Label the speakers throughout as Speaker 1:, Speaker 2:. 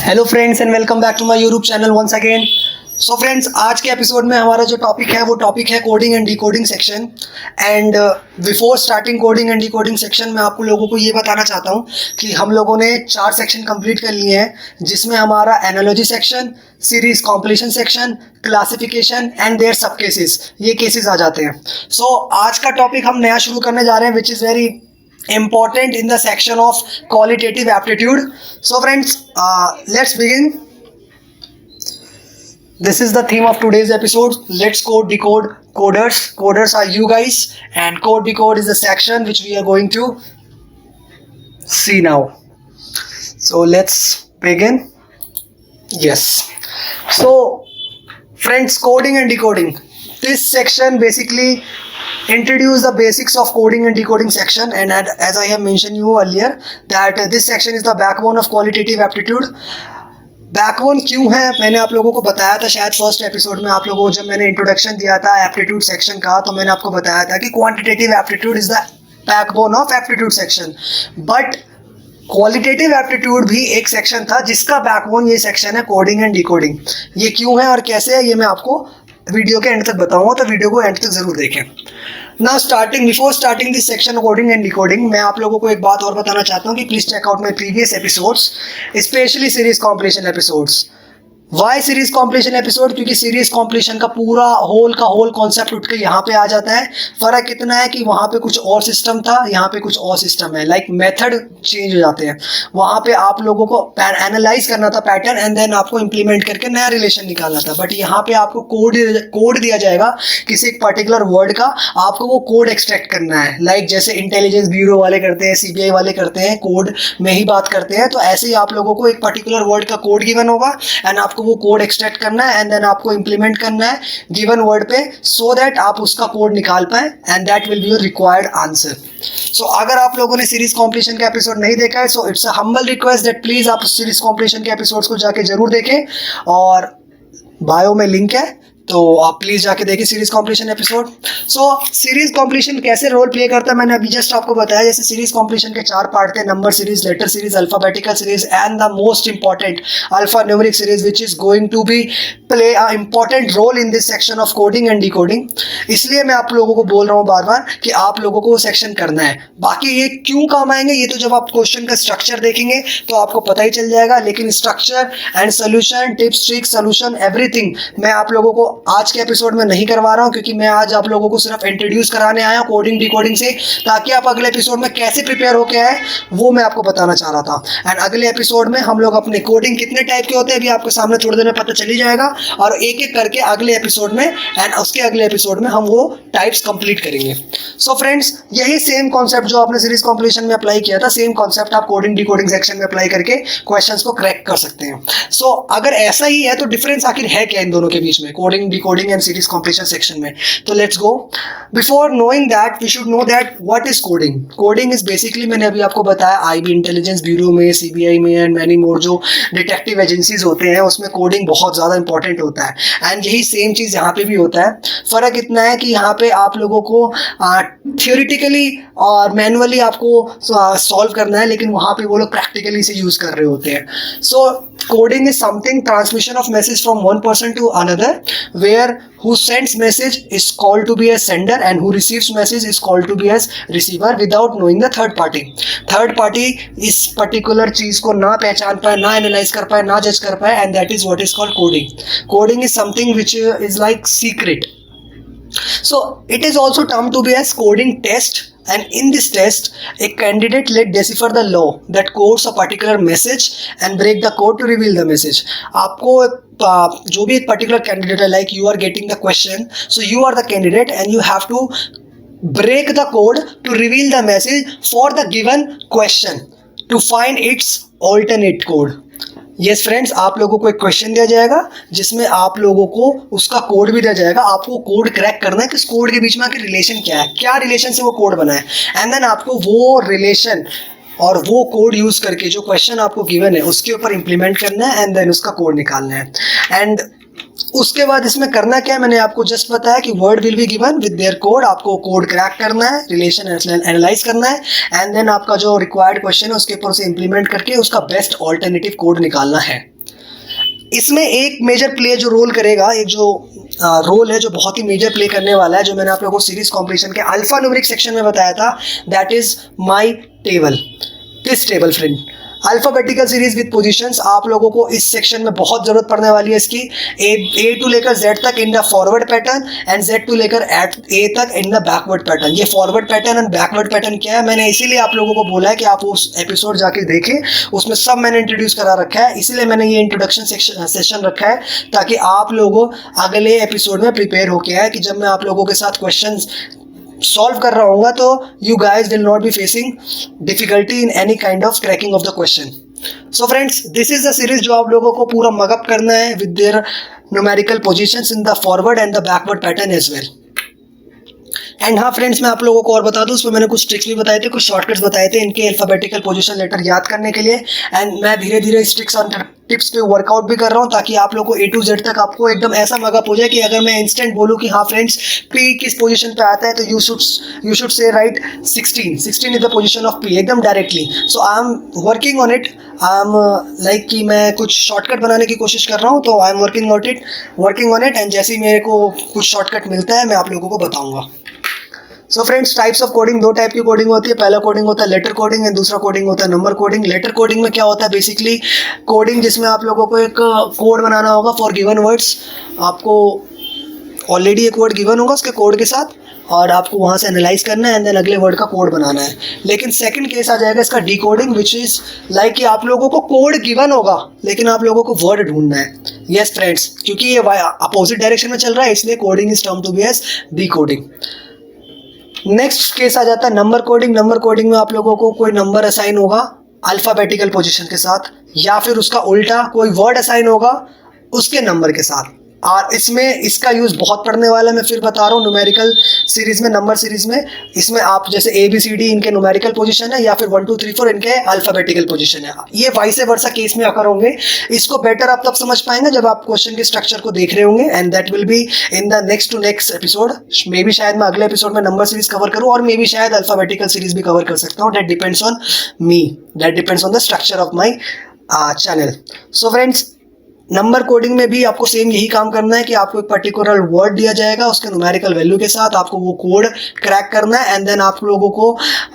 Speaker 1: Hello friends and welcome back to my YouTube channel once again. So friends, आज के episode में हमारा जो टॉपिक है वो टॉपिक है coding and decoding section. And before starting coding and decoding section मैं आपको लोगों को ये बताना चाहता हूँ कि हम लोगों ने 4 सेक्शन कंप्लीट कर लिए हैं, जिसमें हमारा analogy section, series completion section, classification and their sub cases, ये केसेस आ जाते हैं। सो आज का टॉपिक हम नया शुरू करने जा रहे हैं, which is very important in the section of qualitative aptitude. So friends, let's begin. This is the theme of today's episode. Let's code decode coders. Coders are you guys, and code decode is the section which we are going to see now. So let's begin. Yes. So friends, coding and decoding. This section basically introduce the basics of coding and decoding section, and as I have mentioned you earlier that this section is the backbone of qualitative aptitude. Backbone क्यों है मैंने आप लोगों को बताया था शायद first episode में। आप लोगों को जब मैंने इंट्रोडक्शन दिया था एप्टीट्यूड सेक्शन का, तो मैंने आपको बताया था कि quantitative aptitude is the backbone of aptitude section, but qualitative aptitude भी एक सेक्शन था जिसका बैकबोन ये सेक्शन है कोडिंग एंड डिकोडिंग। ये क्यों है और कैसे है ये मैं आपको वीडियो के एंड तक बताऊंगा, तो वीडियो को एंड तक जरूर देखें। Now before starting this section coding and decoding, मैं आप लोगों को एक बात और बताना चाहता हूँ कि please check out my previous episodes, specially series completion episodes. Why series completion episode? क्योंकि सीरीज कॉम्प्लीशन का पूरा होल कॉन्सेप्ट उठ के यहाँ पे आ जाता है। फर्क इतना है कि वहाँ पे कुछ और सिस्टम था, यहाँ पे कुछ और सिस्टम है, लाइक मेथड चेंज हो जाते हैं। वहाँ पे आप लोगों को एनालाइज करना था पैटर्न, एंड देन आपको इंप्लीमेंट करके नया रिलेशन निकालना था। बट यहाँ पे आपको कोड दिया जाएगा किसी एक पर्टिकुलर वर्ड का, आपको वो कोड एक्सट्रैक्ट करना है। लाइक जैसे इंटेलिजेंस ब्यूरो वाले करते हैं, सीबीआई वाले करते हैं, कोड में ही बात करते हैं, तो ऐसे ही आप लोगों को एक पर्टिकुलर वर्ड का कोड गिवन होगा, एंड आपको वो कोड एक्सट्रैक्ट करना है, एंड देन आपको इंप्लीमेंट करना है गिवन वर्ड पे, सो दैट आप उसका कोड निकाल पाए, and that will be your required answer. So अगर आप लोगों ने सीरीज कॉम्प्लीशन का एपिसोड नहीं देखा है, so it's a humble request that please आप सीरीज कॉम्प्लीशन के एपिसोड्स को जाके जरूर देखें, और बायो में लिंक है, तो आप प्लीज जाके देखिए सीरीज कॉम्प्लीशन एपिसोड। सो सीरीज कॉम्प्लीशन कैसे रोल प्ले करता है मैंने अभी जस्ट आपको बताया। जैसे सीरीज कॉम्प्लीशन के 4 पार्ट थे, number series, letter series, alphabetical series and the most important alphanumeric series, which is going to be play a important role in this section of coding and decoding. इसलिए मैं आप लोगों को बोल रहा हूँ बार बार कि आप लोगों को वो सेक्शन करना है। बाकी ये क्यों काम आएंगे ये तो जब आप क्वेश्चन का स्ट्रक्चर देखेंगे तो आपको पता ही चल जाएगा, लेकिन structure and solution, tips, tricks, solution, everything मैं आप लोगों को आज के एपिसोड में नहीं करवा रहा हूं, क्योंकि मैं आज आप लोगों को सिर्फ इंट्रोड्यूस कराने आया कोडिंग डिकोडिंग से, ताकि आप अगले एपिसोड में कैसे प्रिपेयर होके आए वो मैं आपको बताना चाह रहा था। एंड अगले एपिसोड में हम लोग अपने कोडिंग कितने टाइप के होते हैं अभी आपके सामने थोड़ी देर में पता चली जाएगा, और एक एक करके अगले एपिसोड में एंड उसके अगले एपिसोड में हम वो टाइप्स कंप्लीट करेंगे। सो फ्रेंड्स, यही सेम कॉन्सेप्ट जो आपने सीरीज कॉम्प्लीशन में अप्लाई किया था, सेम कॉन्सेप्ट आप कोडिंग डिकोडिंग सेक्शन में अप्लाई करके क्वेश्चंस को क्रैक कर सकते हैं। सो अगर ऐसा ही है तो डिफरेंस आखिर है क्या इन दोनों के बीच में, coding decoding and series completion section में? तो let's go. Before knowing that we should know that what is coding. Coding is basically, मैंने अभी आपको बताया, आईबी इंटेलिजेंस ब्यूरो में, सीबीआई में एंड मैनी मोर जो डिटेक्टिव एजेंसीज होते हैं उसमें कोडिंग बहुत ज़्यादा इंपॉर्टेंट होता है। एंड यही सेम चीज़ यहाँ पे भी होता है। फ़र्क इतना है कि यहाँ पे आप लोगों को थियोरिटिकली और मैनुअली आपको सॉल्व करना है, लेकिन वहाँ पे वो लोग प्रैक्टिकली से यूज़ कर रहे होते हैं। So coding is something, transmission of message from one person to another, where who sends message is called to be a sender and who receives message is called to be as receiver, without knowing the third party. Third party इस particular चीज़ को ना पहचान पाए, ना analyse कर पाए, ना जज कर पाए, and that is what is called coding. Coding is something which is like secret. So it is also termed to be as coding test, and in this test a candidate let decipher the law that codes a particular message and break the code to reveal the message. आपको जो भी एक particular candidate है, like you are getting the question, so you are the candidate and you have to break the code to reveal the message for the given question to find its alternate code. Yes friends, आप लोगों को एक question दिया जाएगा जिसमें आप लोगों को उसका कोड भी दिया जाएगा। आपको कोड क्रैक करना है कि इस कोड के बीच में आखिर रिलेशन क्या है, क्या रिलेशन से वो कोड बना है, एंड देन आपको वो रिलेशन और वो कोड यूज़ करके जो क्वेश्चन आपको गिवन है उसके ऊपर इम्प्लीमेंट करना है, एंड देन उसका कोड निकालना है। एंड उसके बाद इसमें करना क्या है, मैंने आपको जस्ट बताया कि word will be given with their code, आपको कोड क्रैक करना है, रिलेशन एनालाइज करना है, एंड देन आपका जो रिक्वायर्ड क्वेश्चन है उसके ऊपर से इंप्लीमेंट करके उसका बेस्ट ऑल्टरनेटिव कोड निकालना है। इसमें एक मेजर प्ले जो रोल करेगा, एक जो रोल है जो बहुत ही मेजर प्ले करने वाला है, जो मैंने आप लोगों को सीरीज कॉम्पिटिशन के अल्फा न्यूमेरिक सेक्शन में बताया था, that is my table, this table friend. Alphabetical series with positions आप लोगों को इस सेक्शन में बहुत जरूरत पड़ने वाली है इसकी। ए टू लेकर जेड तक in the forward pattern and Z to लेकर ए तक इन द बैकवर्ड पैटर्न। ये forward pattern and backward pattern क्या है, मैंने इसीलिए आप लोगों को बोला है कि आप उस एपिसोड जाके देखें, उसमें सब मैंने इंट्रोड्यूस करा रखा है, इसीलिए मैंने ये इंट्रोडक्शन सेशन रखा है ताकि आप लोगों अगले एपिसोड में प्रिपेयर होके आए कि जब मैं आप लोगों के साथ क्वेश्चन सॉल्व कर रहा हूँ तो you guys will not be facing difficulty in any kind of cracking of the question. So friends, this is the series जो आप लोगों को पूरा मगअप करना है with their numerical positions in the forward and the backward pattern as well. And हाँ friends, मैं आप लोगों को और बता दूं, उसमें मैंने कुछ ट्रिक्स भी बताए थे, कुछ शॉर्टकट्स बताए थे इनके अल्फाबेटिकल पोजीशन लेटर याद करने के लिए। एंड मैं धीरे धीरे इस ट्रिक्स और टिप्स पे वर्कआउट भी कर रहा हूँ ताकि आप लोगों को ए टू जेड तक आपको एकदम ऐसा मगअप हो जाए कि अगर मैं इंस्टेंट बोलूँ कि हाँ फ्रेंड्स पी किस पोजीशन पे आता है तो you should say right 16 is the position of P, एकदम directly. So I am working on it, I am like कि मैं कुछ शॉर्टकट बनाने की कोशिश कर रहा हूँ, तो आई am working on it and जैसे ही मेरे को कुछ शॉर्टकट मिलता है मैं आप लोगों को बताऊँगा। So friends, types of coding, दो टाइप की कोडिंग होती है। पहला कोडिंग होता है लेटर कोडिंग एंड दूसरा कोडिंग होता है नंबर कोडिंग। लेटर कोडिंग में क्या होता है, बेसिकली कोडिंग जिसमें आप लोगों को एक कोड बनाना होगा फॉर गिवन वर्ड्स। आपको ऑलरेडी एक वर्ड गिवन होगा उसके कोड के साथ और आपको वहाँ से एनालाइज करना है एंड देन अगले वर्ड का कोड बनाना है। लेकिन सेकंड केस आ जाएगा इसका डिकोडिंग, विच इज़ लाइक कि आप लोगों को कोड गिवन होगा लेकिन आप लोगों को वर्ड ढूंढना है। यस फ्रेंड्स, क्योंकि ये अपोजिट डायरेक्शन में चल रहा है इसलिए coding is term to be as decoding. Next case आ जाता है नंबर कोडिंग। नंबर कोडिंग में आप लोगों को कोई नंबर असाइन होगा अल्फाबेटिकल पोजीशन के साथ या फिर उसका उल्टा कोई वर्ड असाइन होगा उसके नंबर के साथ। और इसमें इसका यूज़ बहुत पड़ने वाला है, मैं फिर बता रहा हूँ न्यूमेरिकल सीरीज़ में, नंबर सीरीज़ में। इसमें आप जैसे ABCD इनके न्यूमेरिकल पोजीशन है या फिर 1 2 3 4 इनके अल्फाबेटिकल पोजीशन है। ये वाइस वर्सा केस में अकर होंगे। इसको बेटर आप तब समझ पाएंगे जब आप क्वेश्चन के स्ट्रक्चर को देख रहे होंगे and that will be in the next episode. May be शायद मैं अगले एपिसोड में नंबर सीरीज कवर करूँ और मे बी शायद अल्फाबेटिकल सीरीज भी कवर कर सकता हूँ। That depends on me, that depends on the structure of my channel. So friends, number coding में भी आपको सेम यही काम करना है कि आपको एक पर्टिकुलर वर्ड दिया जाएगा उसके न्यूमेरिकल वैल्यू के साथ, आपको वो कोड क्रैक करना है एंड देन आप लोगों को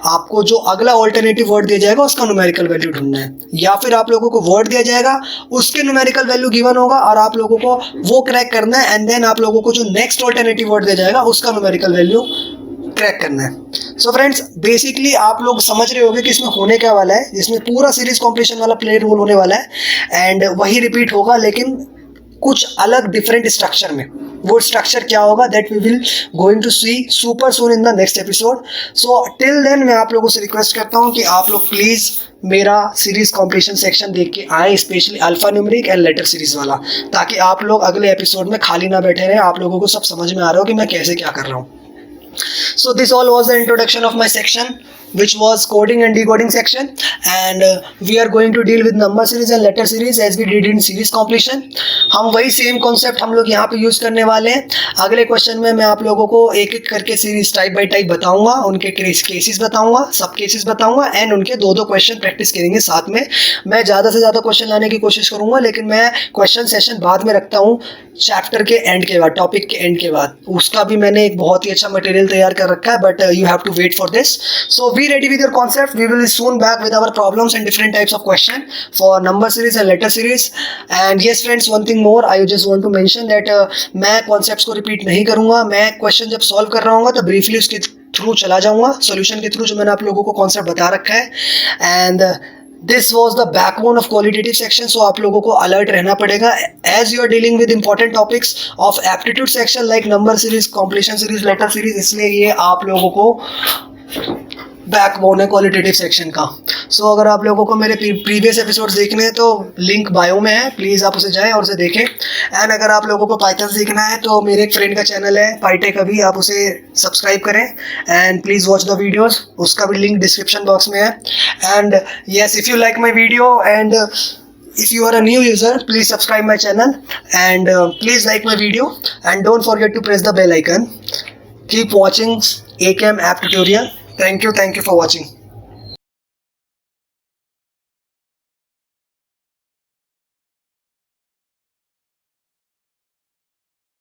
Speaker 1: आपको जो अगला ऑल्टरनेटिव वर्ड दिया जाएगा उसका न्यूमेरिकल वैल्यू ढूंढना है। या फिर आप लोगों को वर्ड दिया जाएगा उसके न्यूमेरिकल वैल्यू गिवन होगा और आप लोगों को वो क्रैक करना है एंड देन आप लोगों को जो नेक्स्ट ऑल्टरनेटिव वर्ड दिया जाएगा उसका न्यूमेरिकल वैल्यू क्रैक करना है। सो फ्रेंड्स, बेसिकली आप लोग समझ रहे होंगे कि इसमें होने क्या वाला है। इसमें पूरा सीरीज कॉम्पिटिशन वाला प्ले रोल होने वाला है एंड वही रिपीट होगा लेकिन कुछ अलग डिफरेंट स्ट्रक्चर में। वो स्ट्रक्चर क्या होगा that we will going to see super soon in the next episode. So till then मैं आप लोगों से रिक्वेस्ट करता हूँ कि आप लोग प्लीज़ मेरा सीरीज कॉम्पिटिशन सेक्शन देख के आए, specially alpha numeric and letter series वाला, ताकि आप लोग अगले एपिसोड में खाली ना बैठे रहें, आप लोगों को सब समझ में आ रहा हो कि मैं कैसे क्या कर रहा हूँ। So this all was the introduction of my section, which was coding and decoding section, and we are going to deal with number series and letter series as we did in series completion. हम वही same concept हम लोग यहाँ पे use करने वाले हैं। अगले क्वेश्चन में मैं आप लोगों को एक एक करके सीरीज टाइप बाय टाइप बताऊंगा, उनके केसेस बताऊंगा, सब केसेस बताऊंगा एंड उनके दो क्वेश्चन प्रैक्टिस करेंगे साथ में। मैं ज़्यादा से ज़्यादा क्वेश्चन लाने की कोशिश करूँगा लेकिन मैं क्वेश्चन सेशन बाद में रखता हूँ, चैप्टर के एंड के बाद, टॉपिक के एंड के बाद। उसका भी मैंने एक बहुत ही अच्छा मटेरियल तैयार कर रखा है, but you have to wait for this. So be ready with your concept, we will soon back with our problems and different types of question for number series and letter series. And yes friends, one thing more I just want to mention that मैं concepts को repeat नहीं करूँगा। मैं question जब solve कर रहा हूँ तो ब्रीफली उसके थ्रू चला जाऊँगा, सोल्यूशन के थ्रू जो मैंने आप लोगों को कॉन्सेप्ट बता रखा है। And this was the backbone of qualitative section. So आप लोगों को अलर्ट रहना पड़ेगा as you are dealing with important topics of aptitude section like number series, completion series, letter series. इसलिए ये आप लोगों को बैकबोन है क्वालिटेटिव सेक्शन का। सो अगर आप लोगों को मेरे प्रीवियस एपिसोड्स देखने हैं तो लिंक बायो में है, प्लीज़ आप उसे जाएं और उसे देखें। एंड अगर आप लोगों को पाइथन सीखना है तो मेरे एक फ्रेंड का चैनल है पाइटेक, अभी आप उसे सब्सक्राइब करें and please watch the videos, उसका भी लिंक डिस्क्रिप्शन बॉक्स में है। And yes, if you like my video and if you are a new user, please subscribe my channel and please like my video and don't forget to press the bell icon. Keep watching ACAM app tutorial. Thank you for watching.